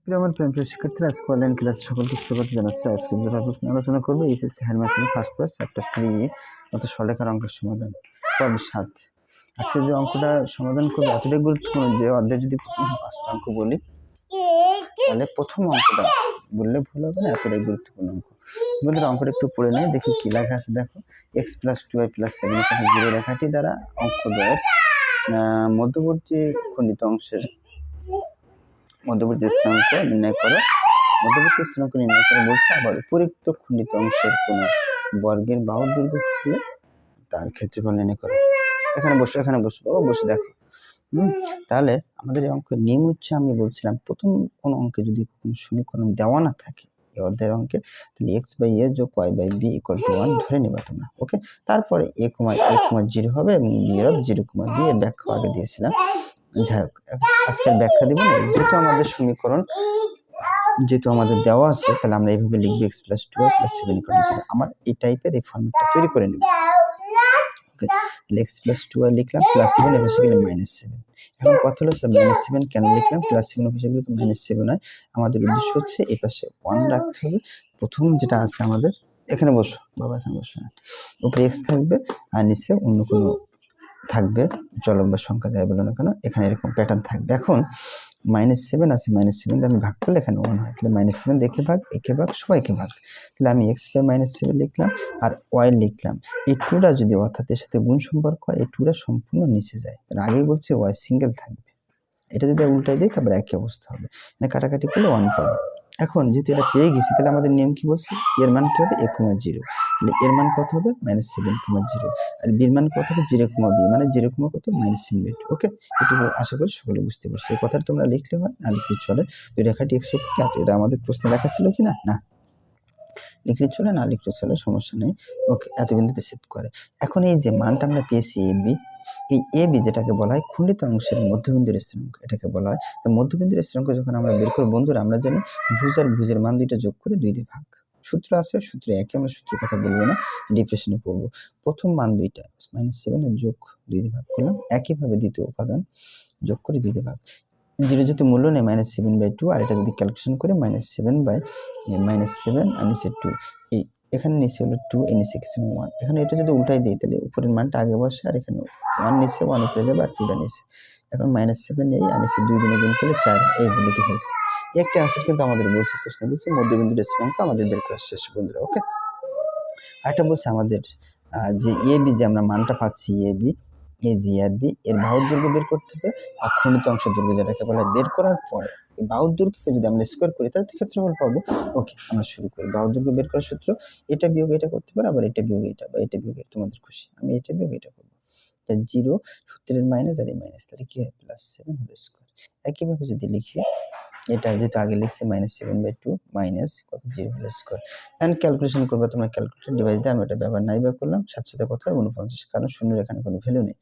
আমার প্রিয় শিক্ষার্থীরা, আজকে অনলাইন ক্লাস সকলকে স্বাগত জানাচ্ছি। আজকে যে টপিক নিয়ে আলোচনা করবো HSC higher mathematics first class chapter 3 অর্থাৎ সরলরেখার অঙ্কের সমাধান পর্ব 7। আজকে যে অঙ্কটা সমাধান করবো এতটাই গুরুত্বপূর্ণ যে অধ্যায় যদি প্রথম 5টা অঙ্ক বলি তাহলে প্রথম অঙ্কটা বললে ভুল হবে না, এতটাই গুরুত্বপূর্ণ অঙ্ক। বন্ধুরা অঙ্কটা একটু পড়ে নেই, দেখি কি লেখা আছে। দেখো x + 2y + 7 = 0 রেখাটি দ্বারা অঙ্কদ্বয়ের মধ্যবর্তী খণ্ডিত অংশের মধ্যবর্তী স্থানাঙ্ক নির্ণয় করো। মধ্যবর্তী স্থানাঙ্ক নির্ণয় করে বলছে আবার উপরিক্ত খণ্ডিত অংশের কোন বর্গের বাহুর দৈর্ঘ্য হলে তার ক্ষেত্রফল নির্ণয় করো। এখানে বসো বাবা, বসে দেখো। তাহলে আমাদের এই অঙ্কের নিয়ম হচ্ছে, আমি বলছিলাম প্রথম কোন অঙ্কে যদি কোনো সমীকরণ দেওয়া না থাকে এই অধ্যায়ের অঙ্কে, তাহলে x/a যোগ y/b = 1 ধরে নেবা তোমরা। ওকে, তারপরে a, a, 0 হবে এবং b এর 0, b এর ব্যাখ্যা আগে দিয়েছিলাম। যাই হোক, আজকের ব্যাখ্যা দিব না। যেহেতু আমাদের দেওয়া আছে, তাহলে আমরা এইভাবে লিখবো x + 2y + 7 = 0। আমার এই টাইপের এই ফর্মেটটা তৈরি করে নেব। ওকে, x + 2y লিখলাম +7, এর পাশে গেলে -7। এখন কথা হলো স্যার -7 কেন লিখলাম? +7 এর পাশে গেলে তো -7 হয়। আমাদের উদ্দেশ্য হচ্ছে এই পাশে 1 রাখতে হবে। প্রথম যেটা আছে আমাদের, এখানে বসো বাবা, এখানে বসো। উপরে x থাকবে আর নিচে অন্য কোনো থাকবে, চলক বা সংখ্যা যাই বলো না কেন, এখানে এরকম প্যাটার্ন থাকবে। এখন -7 আছে, -7 দিয়ে আমি ভাগ করলে এখানে 1 হয়, তাহলে -7 দেখে ভাগ, একে ভাগ, সবাইকে ভাগ। তাহলে আমি x/-7 লিখলাম আর y লিখলাম। এই 2টা যদি অর্থাৎ এর সাথে গুণ সম্পর্ক হয়, এই 2টা সম্পূর্ণ নিচে যায়। তার আগেই বলছি y সিঙ্গেল থাকবে। এটা যদি উল্টাই দিই তারপরে একই অবস্থা হবে, মানে কাটাকাটি করলে 1 পাবো। এখন যেহেতু এটা পেয়ে গেছি, তাহলে আমাদের নিয়ম কি বলছে? এর মান কি হবে? a, 0। তাহলে এর মান কত হবে? -7, 0। আর b এর মান কত হবে? 0, b, মানে 0, কত? -7। ওকে, এটুকু আশা করি সকলে বুঝতে পারছো। এই কথাটা তোমরা লিখলে হয়, না লিখলে চলে। ওই রেখাটি x অক্ষে, এটা আমাদের প্রশ্নে লেখা ছিল কি না? না লিখলে চলে, না লিখলে চলে, সমস্যা নেই। ওকে, এত বিন্দুতে ছেদ করে। এখন এই যে মানটা আমরা পেয়েছি ab, এই ab যেটাকে বলা হয় খণ্ডিত অংশের মধ্যবিন্দুর স্থানাঙ্ক, এটাকে বলা হয়। তো মধ্যবিন্দুর স্থানাঙ্ক যখন আমরা বের করব বন্ধুরা, আমরা জানি ভুজ আর ভুজের মান দুইটা যোগ করে 2 দিয়ে ভাগ। সূত্র আছে, সূত্র একই, আমরা সূত্রের কথা বলবো না, ডিফারেন্সিয়েশনে পড়বো। প্রথম মান দুইটা -7 এর যোগ 2 দিয়ে ভাগ করলাম, একইভাবে দ্বিতীয় উপাদান যোগ করে 2 দিয়ে ভাগ। 0 যেহেতু মূল্য নেই, -7/2, আর এটা যদি ক্যালকুলেশন করে -7 আর নিচে 2, এই এখানে নিচে হলো 2, এর নিচে কিছু 1। এখানে এটা যদি উল্টাই দিই তাহলে উপরের মানটা আগে বসে আর এখানে 1 নিচে, 1 উপরে যাবে আর 2টা নিচে। এখন -7 এই আর নিচে 2 গুণ করলে 4, এই যে লিখে ফেলছি। একটা অ্যান্সার কিন্তু আমাদের বলছে, প্রশ্ন বলছে মধ্যবিন্দুর স্থানাঙ্ক আমাদের বের করা শেষ বন্ধুরা। ওকে, আরেকটা বলছে আমাদের যে ab, যে আমরা মানটা পাচ্ছি ab, এই যে আর বি এর বাহুর দৈর্ঘ্য বের করতে হবে আর খণ্ডিত অংশের দৈর্ঘ্য যেটাকে বলা হয়। বের করার পরে এই বাহুর দৈর্ঘ্যকে যদি আমরা স্কয়ার করি তাহলে ক্ষেত্রফল পাবো। ওকে, আমরা শুরু করি। বাহুর দৈর্ঘ্য বের করার সূত্র, এটা বিয়োগ এটা করতে পারো, আবার এটা বিয়োগ এটা, বা এটা বিয়োগ এটা, তোমাদের খুশি। আমি এটা বিয়োগ এটা করবো। তাই 0 সূত্রের মাইনাস আর এই মাইনাস, তাহলে কি হয়? +7 হোল স্কয়ার। একইভাবে যদি লিখি, এটা যেটা আগে লিখছি -7/2 মাইনাস কত 0 হোল স্কয়ার। এন্ড ক্যালকুলেশন করবে তোমরা ক্যালকুলেটর ডিভাইস দিয়ে। আমি এটা ব্যবহার নাই বা করলাম, সাথে সাথে কত হয় 49, কারণ শূন্যের এখানে কোনো ভ্যালু নেই।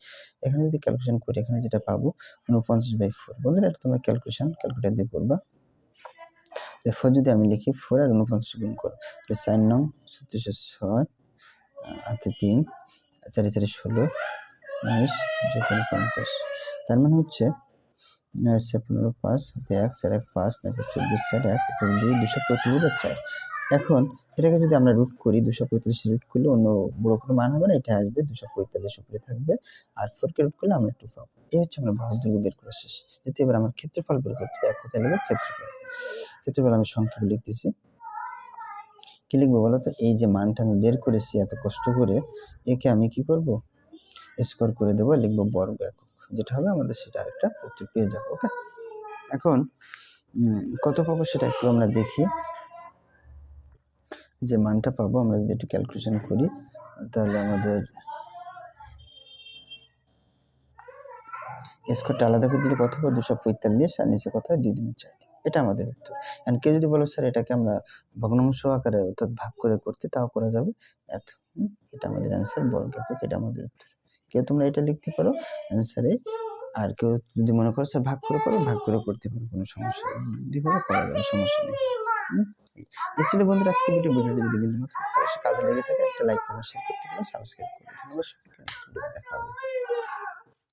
এখানে যদি ক্যালকুলেশন করি, এখানে যেটা পাবো 49/4। বন্ধুরা এটা তোমরা ক্যালকুলেটর দিয়ে করবা। 4 যদি আমি লিখি, 4 আর 49 গুণ করো, তাহলে 4 নং 3606 হাতে 3, 4 4 16, 19 যোগ 49। তার মানে হচ্ছে 15 5 হাতে 1 4 1 5 9 14 4 1 2 245/4। এখন এটাকে যদি আমরা রুট করি, 245 রুট করলে অন্য বড় কোনো মান হবে না, এটা আসবে 245 উপরে থাকবে, আর 4 কে রুট করলে আমরা 2 পাবো। এই হচ্ছে আমরা বাহুর দৈর্ঘ্য বের করা শেষ। যেহেতু এবার আমার ক্ষেত্রফল বের করতে হবে, এক কথায় লিখব ক্ষেত্রফল আমি সংক্ষেপে লিখতেছি। কি লিখবো বলো তো? এই যে মানটা আমি বের করেছি এত কষ্ট করে, একে আমি কি করব? স্কয়ার করে দেবো, লিখবো বর্গ একক, যেটা হবে আমাদের সেটা আরেকটা উত্তর পেয়ে যাবো। ওকে, এখন কত পাবো সেটা একটু আমরা দেখি। যে মানটা পাবো আমরা যদি একটু ক্যালকুলেশন করি, তাহলে আমাদের স্কয়ারটা আলাদা করে দিলে কত হবে? 245, আর নিচে কত হয়? 2 2 4। এটা আমাদের উত্তর। এন্ড কেউ যদি বলো স্যার এটাকে আমরা ভগ্নাংশ আকারে অর্থাৎ ভাগ করে করতে, তাও করা যাবে। এত এটা আমাদের অ্যান্সার, বর্গ একক, এটা আমাদের উত্তর। কেউ তোমরা এটা লিখতে পারো অ্যান্সারে, আর কেউ যদি মনে করো স্যার ভাগ করে করো, ভাগ করে করতে পারো, কোনো সমস্যা নেই, দুইভাবে করা যাবে, সমস্যা নেই। এই ছিল বন্ধুরা আজকে ভিডিওটি যদি বিন্দুমাত্র কাজে লেগে থাকে, একটা লাইক কমেন্ট শেয়ার করতে পারো, সাবস্ক্রাইব করো। ধন্যবাদ সকলকে, নেক্সট ভিডিওতে দেখা হবে।